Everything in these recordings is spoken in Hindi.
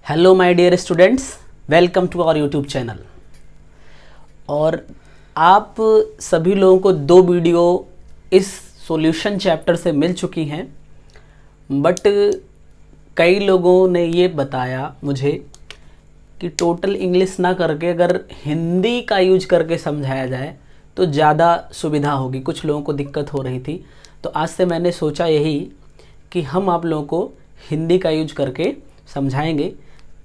Hello my dear students, welcome to our YouTube channel. और आप सभी लोगों को दो वीडियो इस सॉल्यूशन चैप्टर से मिल चुकी हैं, बट कई लोगों ने ये बताया मुझे कि टोटल इंग्लिश ना करके अगर हिंदी का यूज करके समझाया जाए तो ज़्यादा सुविधा होगी। कुछ लोगों को दिक्कत हो रही थी, तो आज से मैंने सोचा यही कि हम आप लोगों को हिंदी का यूज करके समझाएंगे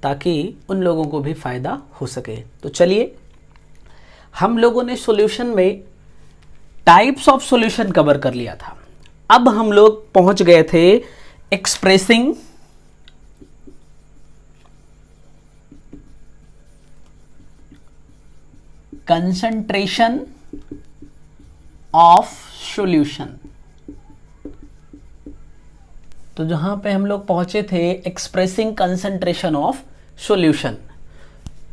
ताकि उन लोगों को भी फ़ायदा हो सके। तो चलिए, हम लोगों ने सॉल्यूशन में टाइप्स ऑफ सॉल्यूशन कवर कर लिया था। अब हम लोग पहुंच गए थे एक्सप्रेसिंग कंसंट्रेशन ऑफ सॉल्यूशन। तो जहां पे हम लोग पहुंचे थे एक्सप्रेसिंग कंसंट्रेशन ऑफ सॉल्यूशन,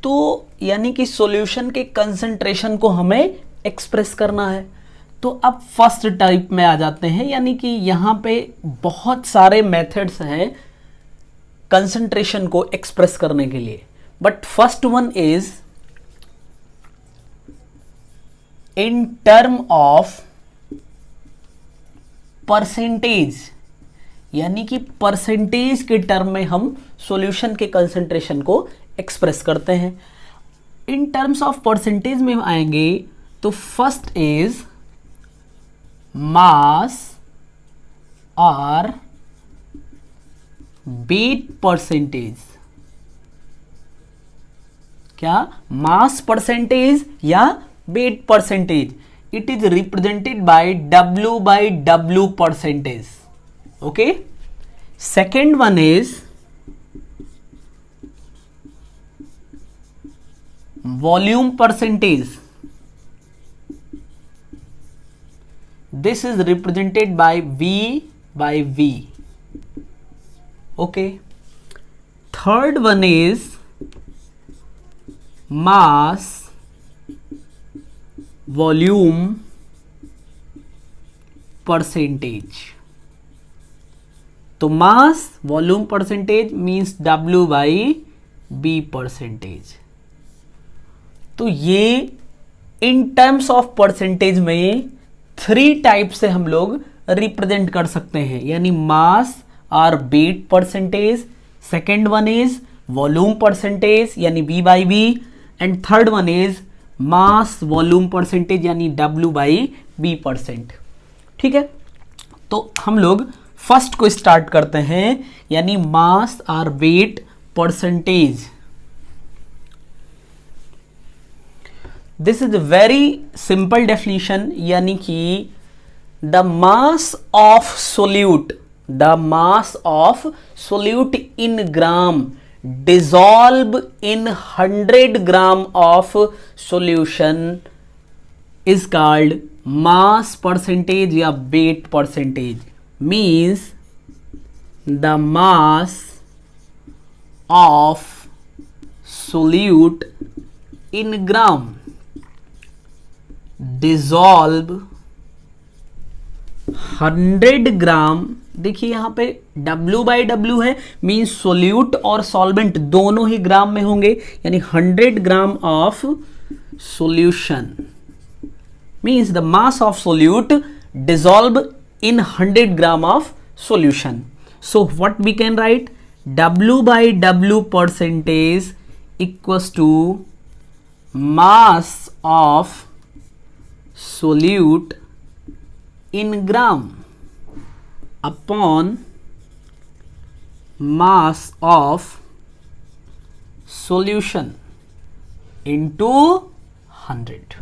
तो यानी कि सॉल्यूशन के कंसंट्रेशन को हमें एक्सप्रेस करना है। तो अब फर्स्ट टाइप में आ जाते हैं, यानी कि यहां पे बहुत सारे मेथड्स हैं कंसंट्रेशन को एक्सप्रेस करने के लिए, but first one is in term of percentage, यानी कि परसेंटेज के टर्म में हम सॉल्यूशन के कंसंट्रेशन को एक्सप्रेस करते हैं। इन टर्म्स ऑफ परसेंटेज में आएंगे तो फर्स्ट इज मास और वेट परसेंटेज। क्या? मास परसेंटेज या weight percentage. It is represented by W/W percentage. Okay, second one is volume percentage. This is represented by V/V. Okay, third one is mass volume percentage. तो mass volume percentage means W/B percentage. तो ये इन टर्म्स ऑफ परसेंटेज में थ्री टाइप से हम लोग रिप्रेजेंट कर सकते हैं, यानी मास और weight percentage, second one is volume percentage यानी V/V, and third one is mass volume percentage यानी W/B परसेंट। ठीक है, तो हम लोग फर्स्ट को स्टार्ट करते हैं, यानी मास और weight percentage. This is very simple definition, यानी कि the mass of solute, the mass of solute in gram dissolve in 100 gram of solution is called mass percentage या weight percentage. Means the mass of solute in gram dissolve 100 gram. देखिए यहां पे W/W है, मीन्स सोल्यूट और सॉल्वेंट दोनों ही ग्राम में होंगे, यानी 100 gram of solution means the mass of solute dissolve in 100 gram of solution. So what we can write? W/W percentage equals to mass of solute in gram upon mass of solution into 100.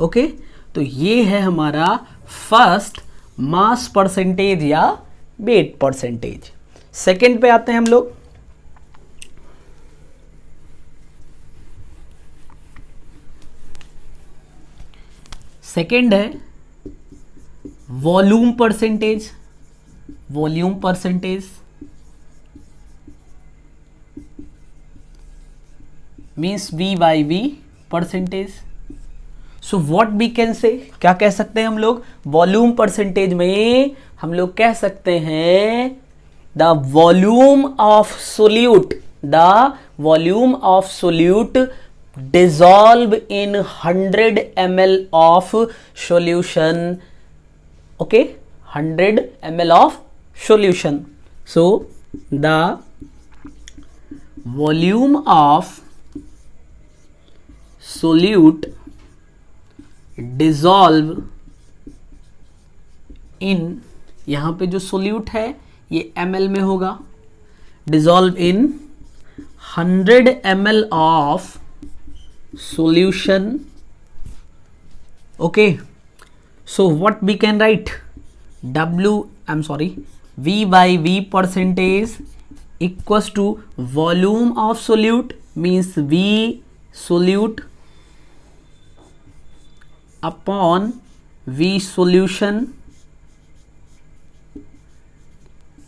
Okay, तो ये है हमारा फर्स्ट मास परसेंटेज या वेट परसेंटेज। सेकेंड पे आते हैं हम लोग। सेकेंड है volume percentage. Volume percentage means V/V percentage. So what we can say, क्या कह सकते हैं हम लोग? वॉल्यूम परसेंटेज में हम लोग कह सकते हैं the volume of solute the volume of solute dissolve in 100 ml of solution. Okay, 100 ml of solution. So the volume of solute dissolve in, यहाँ पे जो सोल्यूट है ये ml में होगा, dissolve in 100 ml of solution. Okay, so what we can write? V by V percentage equals to volume of solute, means V solute upon V solution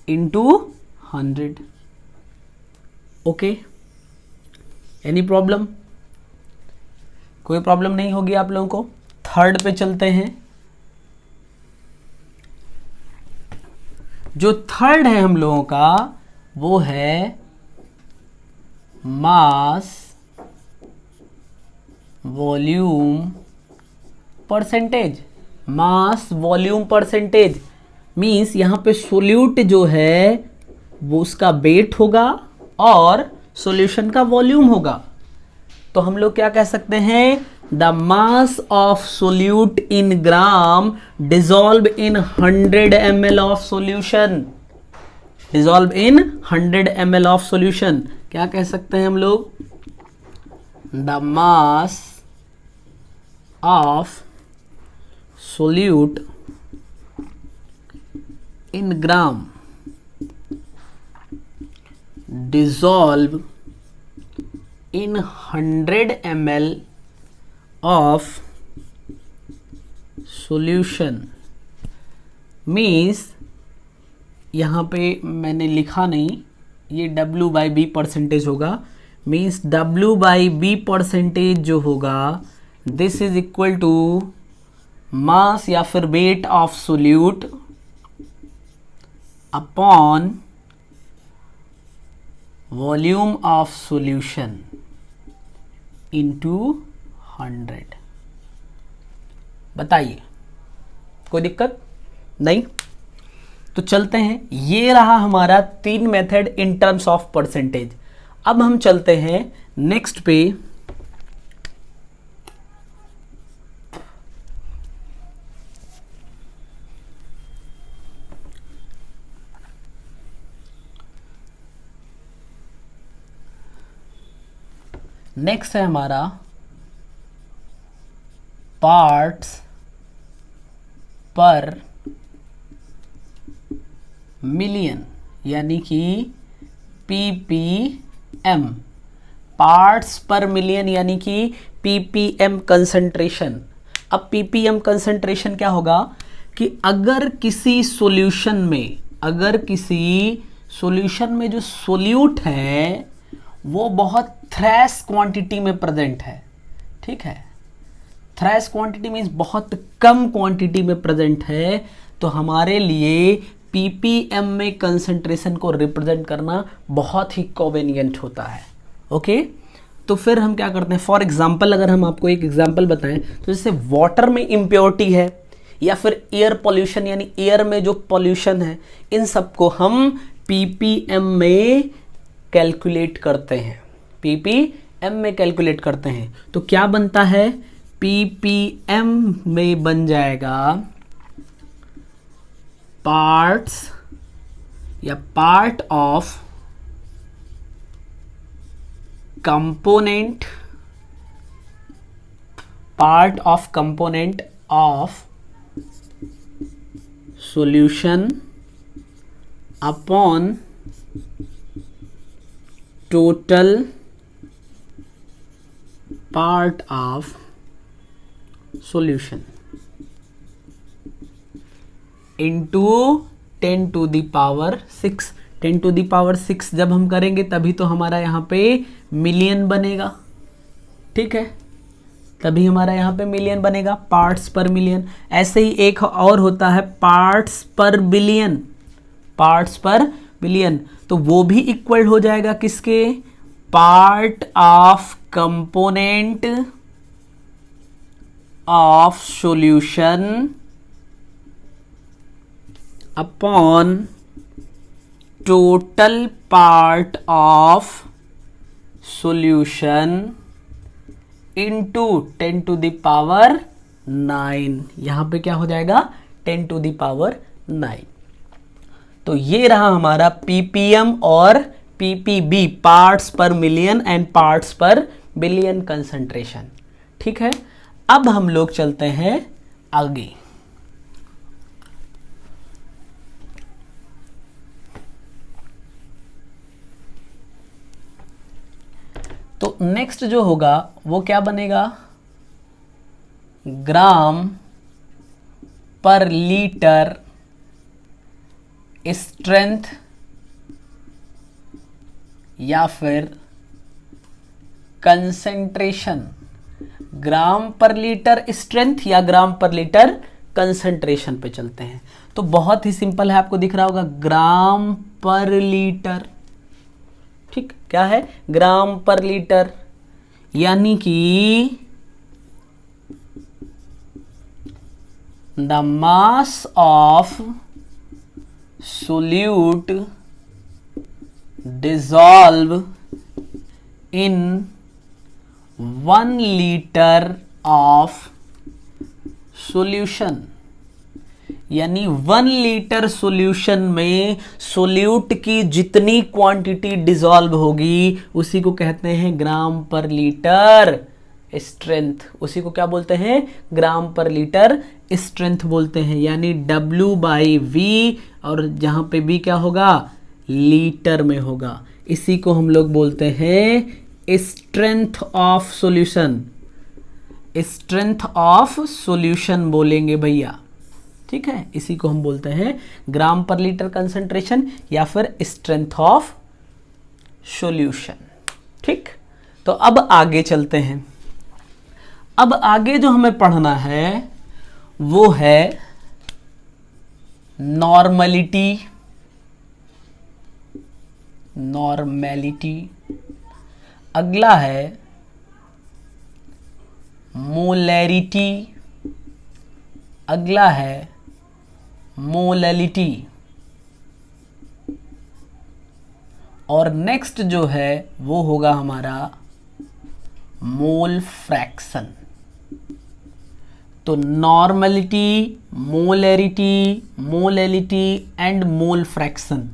into 100. Okay, any problem? कोई प्रॉब्लम नहीं होगी आप लोगों को। थर्ड पे चलते हैं। जो थर्ड है हम लोगों का वो है mass volume percentage. Mass volume percentage means यहां पे सोल्यूट जो है वो उसका वेट होगा और सॉल्यूशन का वॉल्यूम होगा। तो हम लोग क्या कह सकते हैं? The mass of solute in gram dissolve in 100 ml of solution. Dissolve in 100 ml of solution क्या कह सकते हैं हम लोग? The mass of solute in gram dissolve in 100 ml of solution means, यहाँ पे मैंने लिखा नहीं, ये W by B परसेंटेज होगा। Means W by B percentage जो होगा this is equal to mass या फिर weight of solute upon volume of solution into 100। बताइए, कोई दिक्कत नहीं? तो चलते हैं। ये रहा हमारा 3 method in terms of percentage. अब हम चलते हैं नेक्स्ट पे। नेक्स्ट है हमारा पार्ट्स पर मिलियन यानी कि ppm। पार्ट्स पर मिलियन यानी कि ppm कंसंट्रेशन। अब ppm कंसंट्रेशन क्या होगा कि अगर किसी सॉल्यूशन में जो सोल्यूट है वो बहुत थ्रेश क्वांटिटी में प्रेजेंट है, ठीक है, थ्रेश क्वांटिटी मीन्स बहुत कम क्वांटिटी में प्रेजेंट है, तो हमारे लिए ppm में कंसंट्रेशन को रिप्रेजेंट करना बहुत ही कन्वीनियंट होता है। ओके, तो फिर हम क्या करते हैं? फॉर एग्जांपल अगर हम आपको एक एग्जांपल बताएं तो जैसे वाटर में इम्प्योरिटी है या फिर एयर पॉल्यूशन यानी एयर में जो पॉल्यूशन है, इन सबको हम ppm में कैलकुलेट करते हैं। ppm में कैलकुलेट करते हैं तो क्या बनता है? ppm में बन जाएगा पार्ट्स या part of component of solution upon total part of solution into 10 to the power 6। 10 to the power 6 जब हम करेंगे तभी तो हमारा यहाँ पे मिलियन बनेगा, ठीक है, तभी हमारा यहाँ पे मिलियन बनेगा, पार्ट्स पर मिलियन। ऐसे ही एक और होता है पार्ट्स पर बिलियन। पार्ट्स पर बिलियन, तो वो भी इक्वल हो जाएगा किसके, part of component of solution upon total part of solution into 10 to the power 9। यहां पे क्या हो जाएगा, 10 टू द पावर 9। तो ये रहा हमारा ppm और ppb, पार्ट्स पर मिलियन एंड पार्ट्स पर बिलियन कंसंट्रेशन। ठीक है, अब हम लोग चलते हैं आगे। तो नेक्स्ट जो होगा वो क्या बनेगा, ग्राम पर लीटर स्ट्रेंथ या फिर कंसंट्रेशन, ग्राम पर लीटर स्ट्रेंथ या ग्राम पर लीटर कंसंट्रेशन पे चलते हैं। तो बहुत ही सिंपल है, आपको दिख रहा होगा ग्राम पर लीटर। ठीक, क्या है, ग्राम पर लीटर, यानी कि the mass of solute dissolve in 1 litre of solution, यानी 1 लीटर सॉल्यूशन में सोल्यूट की जितनी क्वांटिटी डिसॉल्व होगी उसी को कहते हैं ग्राम पर लीटर स्ट्रेंथ। उसी को क्या बोलते हैं, ग्राम पर लीटर स्ट्रेंथ बोलते हैं, यानी W/V, और जहां पे B क्या होगा, लीटर में होगा। इसी को हम लोग बोलते हैं strength of solution, strength of solution बोलेंगे भैया। ठीक है, इसी को हम बोलते हैं ग्राम पर लीटर कंसंट्रेशन या फिर स्ट्रेंथ ऑफ सॉल्यूशन। ठीक, तो अब आगे चलते हैं। अब आगे जो हमें पढ़ना है वो है नॉर्मलिटी, नॉर्मेलिटी। अगला है मोलैरिटी, अगला है मोलैलिटी, और नेक्स्ट जो है वो होगा हमारा मोल फ्रैक्शन। तो normality, molarity, molality and mole fraction,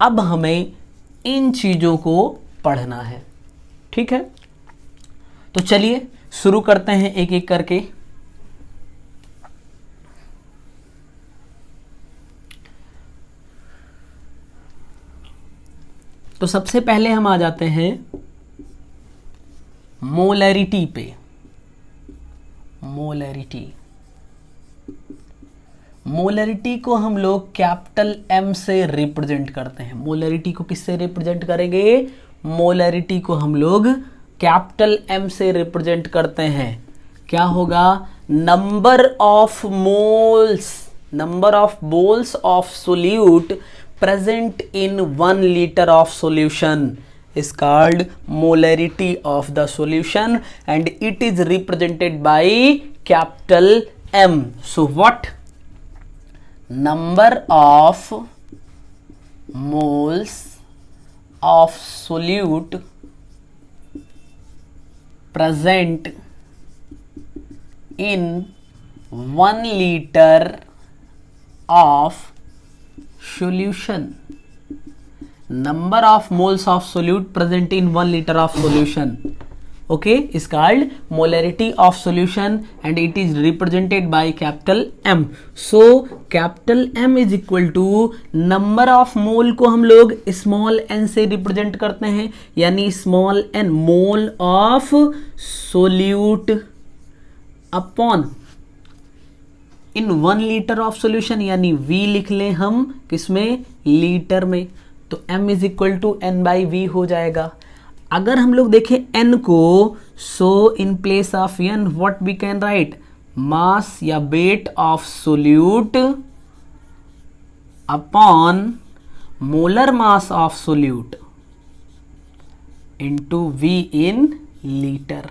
अब हमें इन चीजों को पढ़ना है। ठीक है, तो चलिए शुरू करते हैं एक एक करके। तो सबसे पहले हम आ जाते हैं मोलैरिटी पे। मोलैरिटी, मोलैरिटी को हम लोग कैपिटल M से रिप्रेजेंट करते हैं। मोलैरिटी को किससे रिप्रेजेंट करेंगे, मोलैरिटी को हम लोग कैपिटल M से रिप्रेजेंट करते हैं। क्या होगा, number of moles, number of moles of solute present in 1 liter of solution is called molarity of the solution and it is represented by capital M. So what, number of moles of solute present in 1 liter of solution, number of moles of solute present in 1 liter of solution, okay, is called molarity of solution and it is represented by capital M. So capital M is equal to number of mole को हम लोग small n से represent करते हैं, यानी small n mole of solute upon in 1 litre of solution, यानी V लिख लें हम किसमें, लीटर में। तो M is equal to N/V हो जाएगा। अगर हम लोग देखें N को, so in place of N what we can write, mass या weight of solute upon molar mass of solute into V in litre.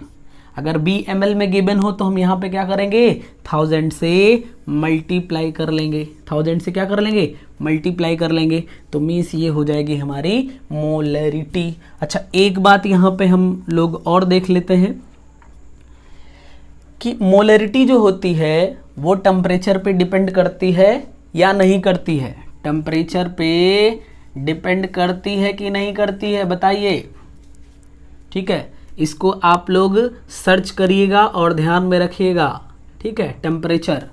अगर B ml में गिवन हो तो हम यहाँ पे क्या करेंगे, 1000 से मल्टीप्लाई कर लेंगे, 1000 से क्या कर लेंगे, मल्टीप्लाई कर लेंगे, तो मीन्स ये हो जाएगी हमारी मोलरिटी। अच्छा, एक बात यहाँ पे हम लोग और देख लेते हैं कि मोलरिटी जो होती है वो टेम्परेचर पे डिपेंड करती है या नहीं करती है। टेम्परेचर पे डिपेंड करती है कि नहीं करती है, बताइए। ठीक है, इसको आप लोग सर्च करिएगा और ध्यान में रखिएगा। ठीक है, टेम्परेचर,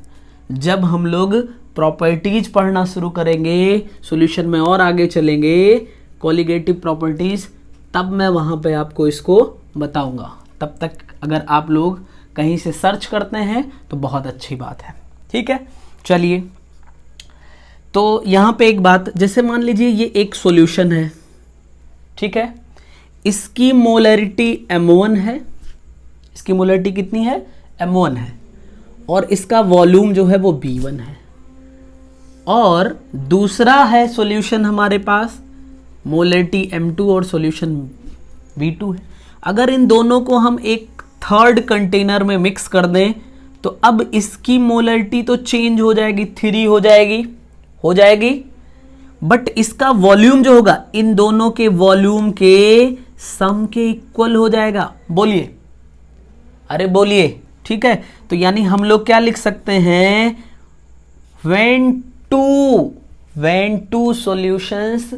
जब हम लोग प्रॉपर्टीज पढ़ना शुरू करेंगे, सॉल्यूशन में और आगे चलेंगे, कोलिगेटिव प्रॉपर्टीज, तब मैं वहाँ पे आपको इसको बताऊंगा। तब तक अगर आप लोग कहीं से सर्च करते हैं तो बहुत अच्छी बात है। ठीक है, चलिए, तो यहाँ पे एक बात, जैसे मान लीजिए ये एक सॉल्यूशन है, ठीक है, इसकी मोलरिटी M1 है, इसकी मोलरिटी कितनी है, M1 है, और इसका वॉल्यूम जो है वो B1 है, और दूसरा है सॉल्यूशन हमारे पास, मोलरिटी M2 और सॉल्यूशन B2 है। अगर इन दोनों को हम एक थर्ड कंटेनर में मिक्स कर दें तो अब इसकी मोलरिटी तो चेंज हो जाएगी, 3 हो जाएगी, बट इसका वॉल्यूम जो होगा इन दोनों के वॉल्यूम के सम के इक्वल हो जाएगा। बोलिए, अरे बोलिए। ठीक है, तो यानी हम लोग क्या लिख सकते हैं, when two solutions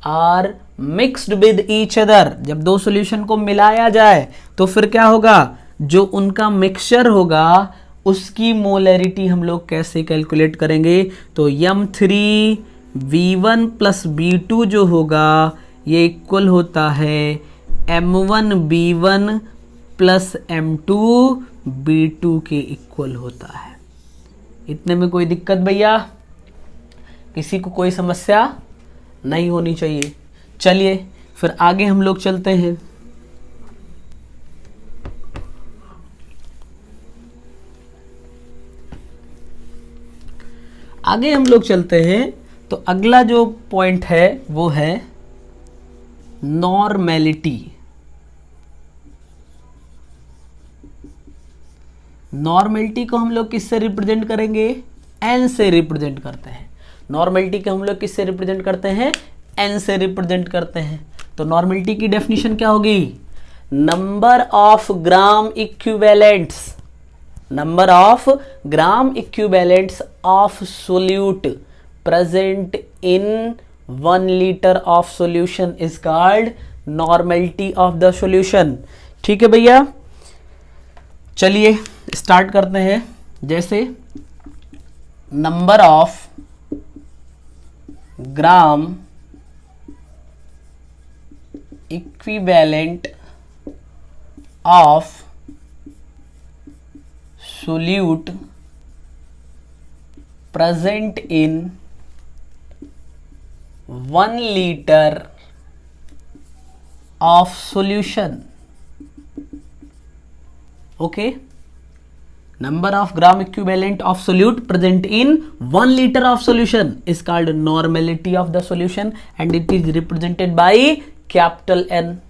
are mixed with each other, जब दो सॉल्यूशन को मिलाया जाए तो फिर क्या होगा, जो उनका मिक्सचर होगा उसकी मोलरिटी हम लोग कैसे कैलकुलेट करेंगे, तो M3V1 प्लस B2 जो होगा ये इक्वल होता है M1B1 प्लस M2B2 के इक्वल होता है। इतने में कोई दिक्कत भैया, किसी को कोई समस्या नहीं होनी चाहिए। चलिए फिर आगे हम लोग चलते हैं। आगे हम लोग चलते हैं तो अगला जो पॉइंट है वो है नॉर्मेलिटी। नॉर्मेलिटी को हम लोग किससे रिप्रेजेंट करेंगे, एन से रिप्रेजेंट करते हैं। नॉर्मेलिटी को हम लोग किससे रिप्रेजेंट करते हैं, एन से रिप्रेजेंट करते हैं। तो नॉर्मेलिटी की डेफिनेशन क्या होगी, number of gram equivalents, number of gram equivalents of solute present in 1 litre of solution is called normality of the solution. ठीक है भैया, चलिए स्टार्ट करते हैं। जैसे number of gram equivalent of solute present in 1 liter of solution. Okay, number of gram equivalent of solute present in 1 liter of solution is called normality of the solution and it is represented by capital N.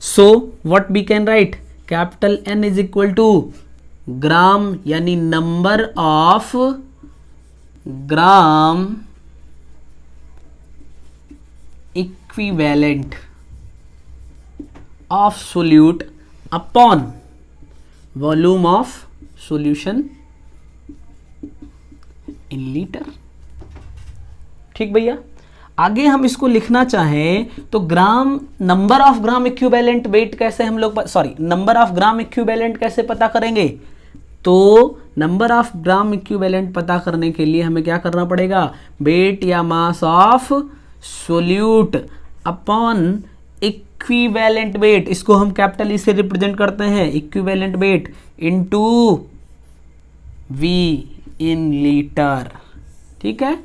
So what we can write, capital N is equal to gram यानी number of gram equivalent of solute upon volume of solution in litre. ठीक भैया, आगे हम इसको लिखना चाहें तो gram, number of gram equivalent weight कैसे हम लोग, नंबर ऑफ ग्राम इक्विवेलेंट कैसे पता करेंगे, तो नंबर ऑफ ग्राम इक्विवेलेंट पता करने के लिए हमें क्या करना पड़ेगा, वेट या mass of solute upon equivalent weight, इसको हम कैपिटल ई से रिप्रेजेंट करते हैं, equivalent weight into V in litre. ठीक है,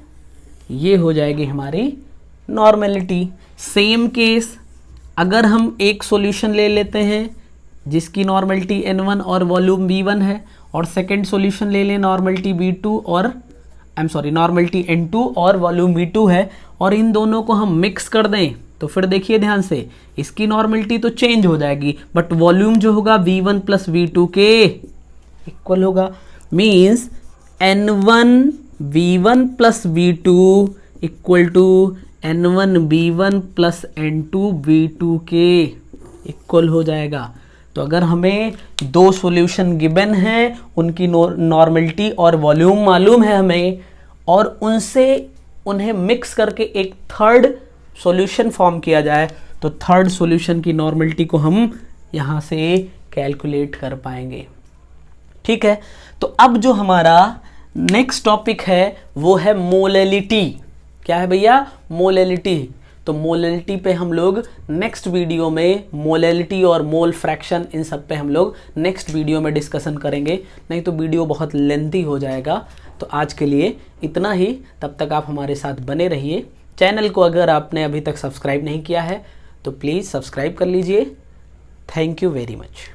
ये हो जाएगी हमारी नॉर्मेलिटी। सेम केस अगर हम एक सॉल्यूशन ले लेते हैं जिसकी नॉर्मेलिटी N1 और वॉल्यूम V1 है, और सेकेंड सॉल्यूशन ले लें नॉर्मेलिटी V2 और नॉर्मेलिटी N2 और वॉल्यूम V2 है, और इन दोनों को हम मिक्स कर दें तो फिर देखिए ध्यान से, इसकी नॉर्मेलिटी तो चेंज हो जाएगी बट वॉल्यूम जो होगा V1 प्लस V2 के इक्वल होगा। Means N1 V1 plus V2 equal to N1 V1 plus N2 V2 के इक्वल हो जाएगा। तो अगर हमें दो सॉल्यूशन गिवन हैं, उनकी नॉर्मेलिटी और वॉल्यूम मालूम है हमें, और उनसे उन्हें मिक्स करके एक थर्ड सॉल्यूशन फॉर्म किया जाए तो थर्ड सॉल्यूशन की नॉर्मेलिटी को हम यहाँ से कैलकुलेट कर पाएंगे। ठीक है, तो अब जो हमारा नेक्स्ट टॉपिक है वो है मोलैलिटी। क्या है भैया? मोलैलिटी। तो मोलैलिटी पे हम लोग नेक्स्ट वीडियो में, मोलैलिटी और मोल फ्रैक्शन, इन सब पे हम लोग नेक्स्ट वीडियो में डिस्कशन करेंगे, नहीं तो वीडियो बहुत लेंथी हो जाएगा। तो आज के लिए इतना ही, तब तक आप हमारे साथ बने रहिए। चैनल को अगर आपने अभी तक सब्सक्राइब नहीं किया है तो प्लीज़ सब्सक्राइब कर लीजिए। Thank you very much.